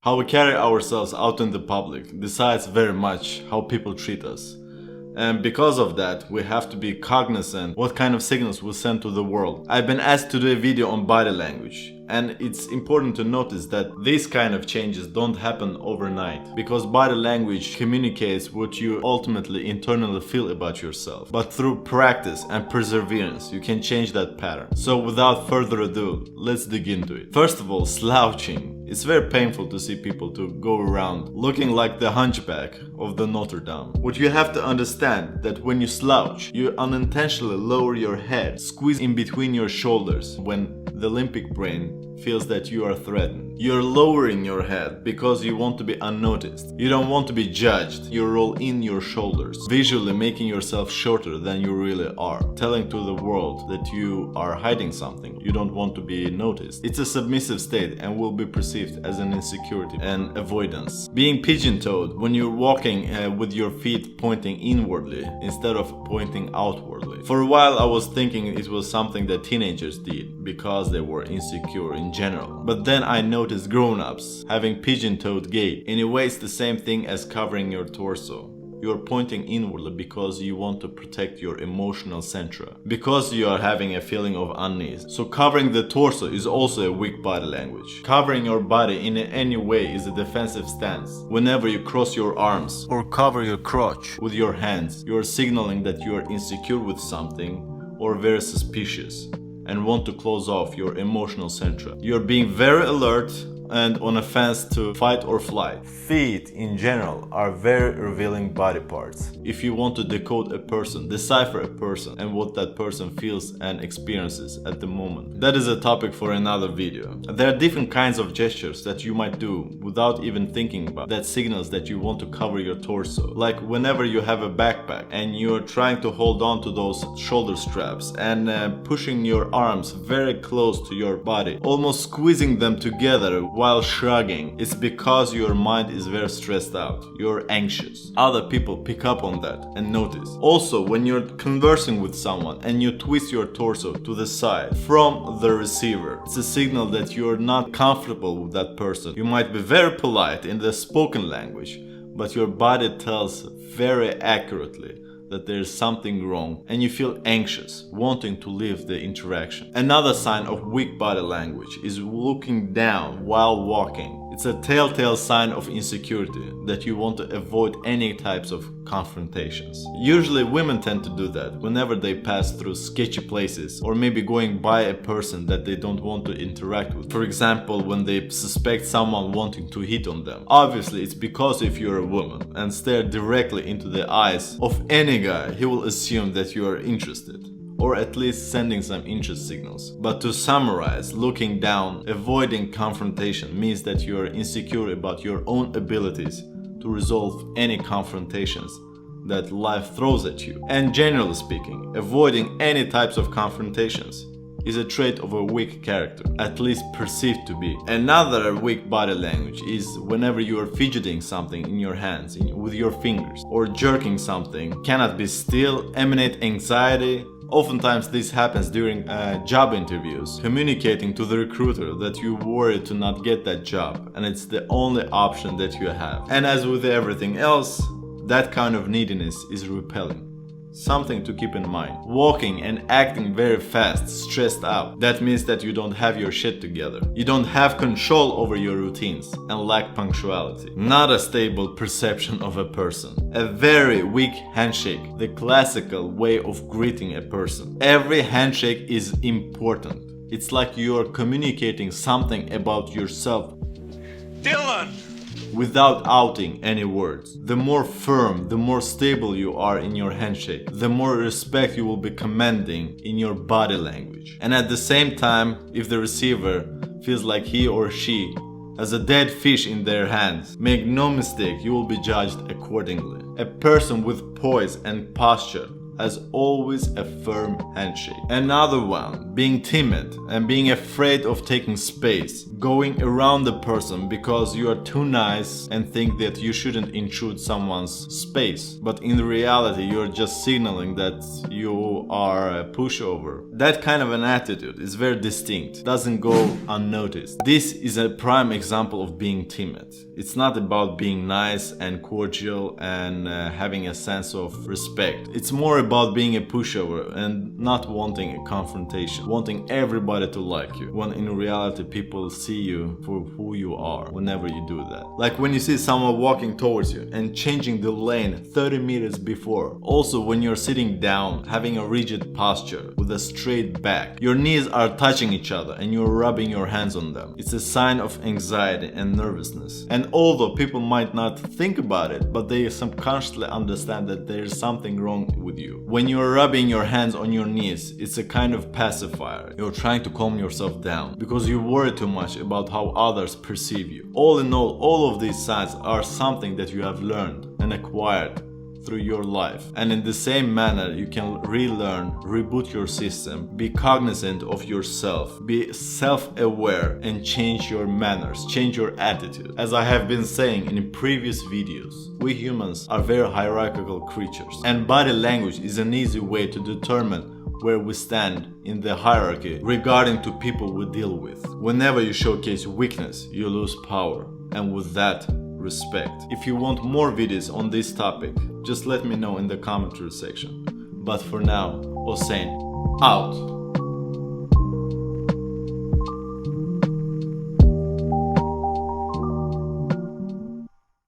How we carry ourselves out in the public decides very much how people treat us. And because of that, we have to be cognizant what kind of signals we send to the world. I've been asked to do a video on body language, and it's important to notice that these kind of changes don't happen overnight, because body language communicates what you ultimately internally feel about yourself. But through practice and perseverance, you can change that pattern. So without further ado, let's dig into it. First of all, slouching. It's very painful to see people to go around looking like the hunchback of the Notre Dame. What you have to understand that when you slouch, you unintentionally lower your head, squeeze in between your shoulders when the limbic brain feels that you are threatened. You're lowering your head because you want to be unnoticed. You don't want to be judged. You roll in your shoulders, visually making yourself shorter than you really are, telling to the world that you are hiding something. You don't want to be noticed. It's a submissive state and will be perceived as an insecurity and avoidance. Being pigeon-toed when you're walking with your feet pointing inwardly instead of pointing outwardly. For a while I was thinking it was something that teenagers did because they were insecure in general. But then I noticed grown-ups having pigeon-toed gait. In a way, it's the same thing as covering your torso. You're pointing inwardly because you want to protect your emotional centra, because you are having a feeling of unease. So covering the torso is also a weak body language. Covering your body in any way is a defensive stance. Whenever you cross your arms or cover your crotch with your hands, you're signaling that you are insecure with something or very suspicious and want to close off your emotional centra. You're being very alert and on a fence to fight or flight. Feet in general are very revealing body parts. If you want to decode a person, decipher a person and what that person feels and experiences at the moment. That is a topic for another video. There are different kinds of gestures that you might do without even thinking about that signals that you want to cover your torso. Like whenever you have a backpack and you're trying to hold on to those shoulder straps and pushing your arms very close to your body, almost squeezing them together while shrugging. It's because your mind is very stressed out. You're anxious. Other people pick up on that and notice. Also, when you're conversing with someone and you twist your torso to the side from the receiver, it's a signal that you're not comfortable with that person. You might be very polite in the spoken language, but your body tells very accurately that there's something wrong and you feel anxious, wanting to leave the interaction. Another sign of weak body language is looking down while walking. It's a telltale sign of insecurity that you want to avoid any types of confrontations. Usually women tend to do that whenever they pass through sketchy places or maybe going by a person that they don't want to interact with. For example, when they suspect someone wanting to hit on them. Obviously, it's because if you're a woman and stare directly into the eyes of any guy, he will assume that you are interested, or at least sending some interest signals. But to summarize, looking down, avoiding confrontation means that you are insecure about your own abilities to resolve any confrontations that life throws at you. And generally speaking, avoiding any types of confrontations is a trait of a weak character, at least perceived to be. Another weak body language is whenever you are fidgeting something in your hands with your fingers or jerking something, cannot be still, emanate anxiety. Oftentimes this happens during job interviews, communicating to the recruiter that you worry to not get that job and it's the only option that you have. And as with everything else, that kind of neediness is repelling. Something to keep in mind. Walking and acting very fast, stressed out. That means that you don't have your shit together. You don't have control over your routines and lack punctuality. Not a stable perception of a person. A very weak handshake, the classical way of greeting a person. Every handshake is important. It's like you are communicating something about yourself. Dylan! Without outing any words. The more firm, the more stable you are in your handshake, the more respect you will be commanding in your body language. And at the same time, if the receiver feels like he or she has a dead fish in their hands, make no mistake, you will be judged accordingly. A person with poise and posture as always a firm handshake. Another one, being timid and being afraid of taking space, going around the person because you are too nice and think that you shouldn't intrude someone's space, but in reality you're just signaling that you are a pushover. That kind of an attitude is very distinct, doesn't go unnoticed. This is a prime example of being timid. It's not about being nice and cordial and having a sense of respect. It's more about being a pushover and not wanting a confrontation, wanting everybody to like you, when in reality people see you for who you are whenever you do that. Like when you see someone walking towards you and changing the lane 30 meters before. Also when you're sitting down, having a rigid posture with a straight back. Your knees are touching each other and you're rubbing your hands on them. It's a sign of anxiety and nervousness. And although people might not think about it, but they subconsciously understand that there's something wrong with you. When you're rubbing your hands on your knees, it's a kind of pacifier. You're trying to calm yourself down because you worry too much about how others perceive you. All in all of these signs are something that you have learned and acquired through your life. And in the same manner, you can relearn, reboot your system, be cognizant of yourself, be self-aware and change your manners, change your attitude. As I have been saying in previous videos, we humans are very hierarchical creatures, and body language is an easy way to determine where we stand in the hierarchy regarding to people we deal with. Whenever you showcase weakness, you lose power, and with that, respect. If you want more videos on this topic, just let me know in the commentary section. But for now, Hossein out.